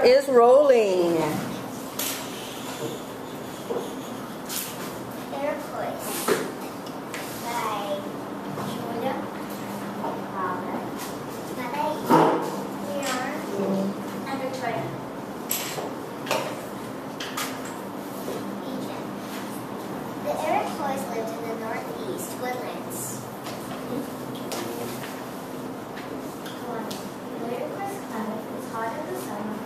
is rolling. Lived in the northeast woodlands. The Iroquois climate was hot in the summer,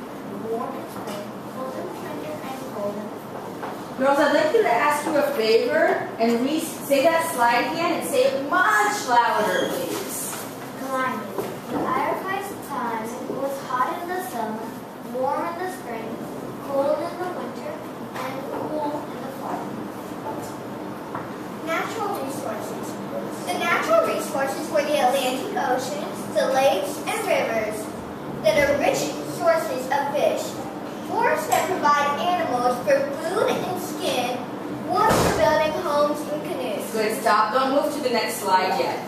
warm in spring, cold in winter, and cold in the fall. Girls, I'd like you to ask you a favor and say that slide again and say it much louder, please. Climate. The Iroquois climate was hot in the summer, warm in the spring, cold in the winter, and cool in the fall. Natural resources. The natural resources were the Atlantic Ocean, the lakes and rivers that are rich sources of fish, forests that provide animals for food and skin, wood for building homes and canoes. Good, stop. Don't move to the next slide yet.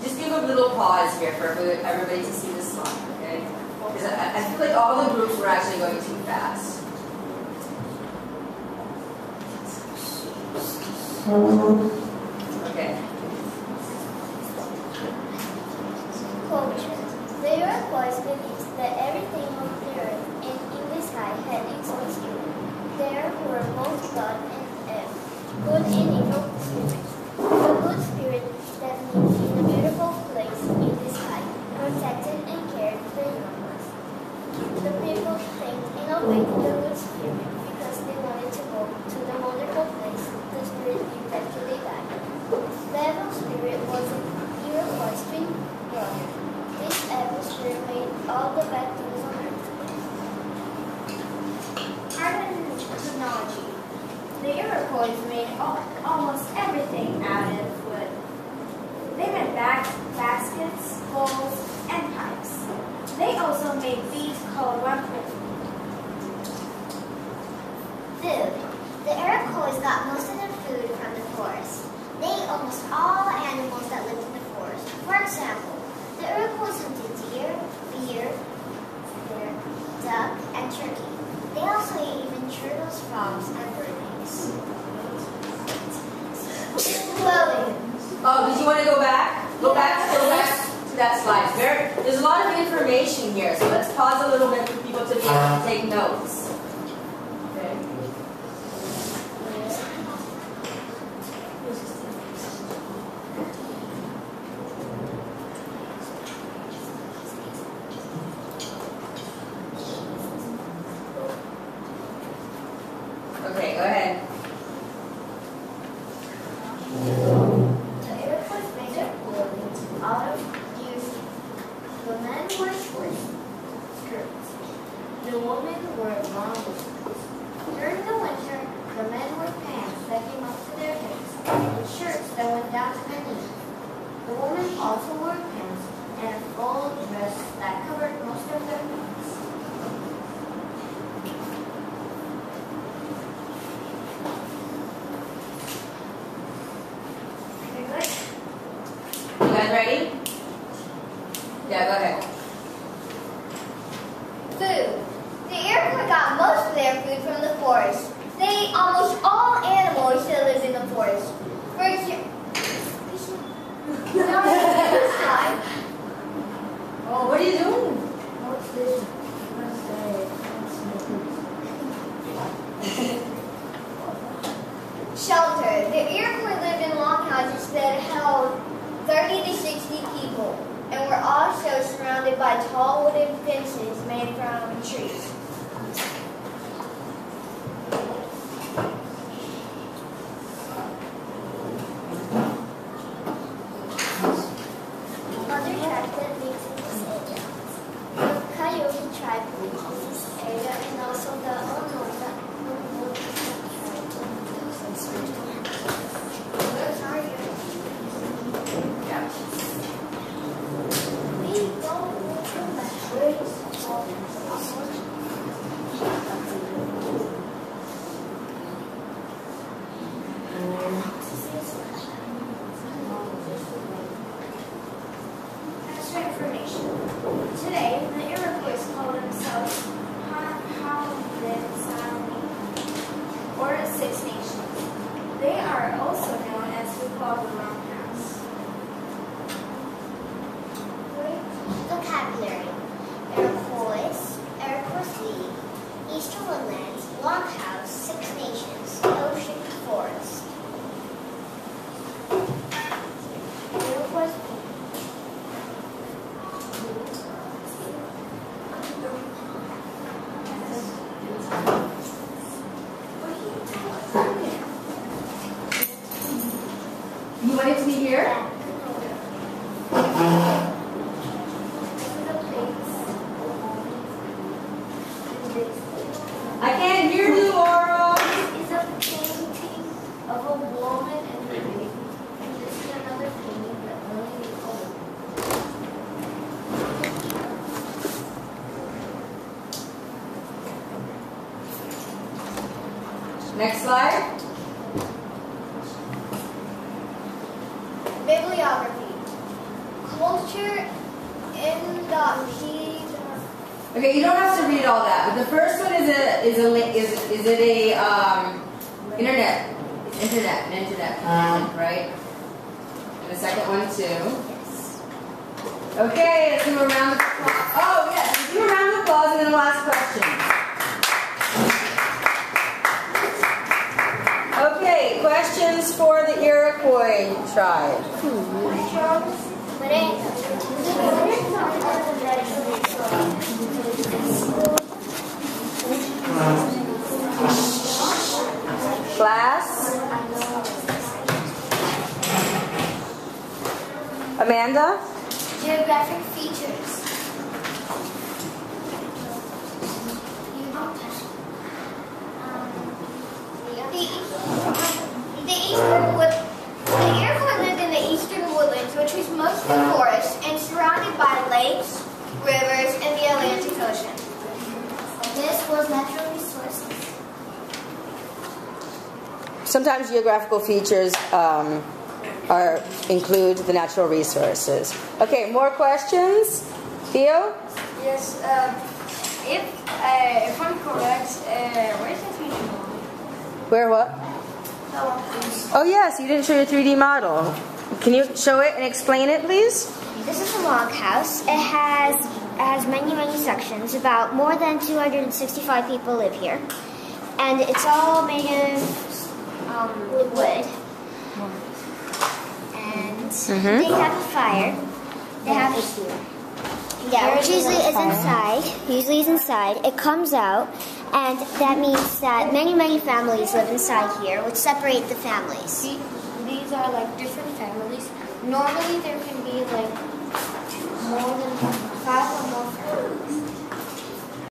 Just give a little pause here for everybody to see the slide, okay? Because I feel like all the groups were actually going too fast. Okay. Quote, the Iroquois believed that everything on the earth and in the sky had its own spirit. There were both God and Eve, good and evil spirits. The good spirit that lived in a beautiful place in the sky protected and cared for the universe. The people thanked and obeyed the good spirit because they wanted to go to the wonderful place the spirit eventually died. The evil spirit was an Iroquois twin brother. This evil spirit made all the bad things on earth. Art and technology. The Iroquois made almost everything out of wood. They made baskets, bowls, and pipes. They also made beads called wampum. Food. The Iroquois got most of their food from the forest. They ate almost all animals that lived in the forest. For example, the Iroquois hunted deer, duck, and turkey. They also ate even turtles, frogs, and bird eggs. Clothing. Oh, did you want to go back? Go back to that slide. There's a lot of information here, so let's pause a little bit for people to be able to take notes. Okay. Okay, go ahead. The Iroquois made their clothing out of used. The men wore short skirts. The women wore long skirts. During the winter, the men wore pants that came up to their hips and shirts that went down to their knees. The women also wore pants and a full dress that covered most of their bodies. You guys ready? Yeah, go ahead. Food. The Iroquois got most of their food from the forest. They ate almost all animals that lived in the forest. For example, Oh, what are you doing? what's this? Shelter. The Iroquois lived in log houses that held 30 to 60 people and were also surrounded by tall wooden fences made from trees. Other tribes that lived in this area. The Coyote tribe lived in this area and also the Onoda. We don't know the called the roundhouse? Vocabulary. Iroquois, Iroquois League, Eastern Woodlands, Longhouse, Six Nations, Ocean, Forest. Iroquois. You want it to be here? I can't hear you, Laura. Is a painting of a woman and a baby. And this is another painting that Lily owned. Next slide. Bibliography. Culture in the Okay, you don't have to read all that, but the first one is internet connection, right? And the second one too. Yes. Okay, let's do a round of applause. Oh yes, let's do a round of applause and then the last question. Okay, questions for the Iroquois tribe. Class? Amanda? Geographic features. The Iroquois lived in the eastern woodlands, which was mostly forest and surrounded by lakes, rivers, and the Atlantic Ocean. This was natural resources. Sometimes geographical features include the natural resources. Okay, more questions? Theo? Yes, if I'm correct, where's the 3D model? Where what? Oh yes, you didn't show your 3D model. Can you show it and explain it, please? This is a log house. It has many sections. About more than 265 people live here. And it's all made of wood. And they have a fire. They have which usually is inside. It comes out, and that means that many families live inside here, which separate the families. These are like different families. Normally there can be like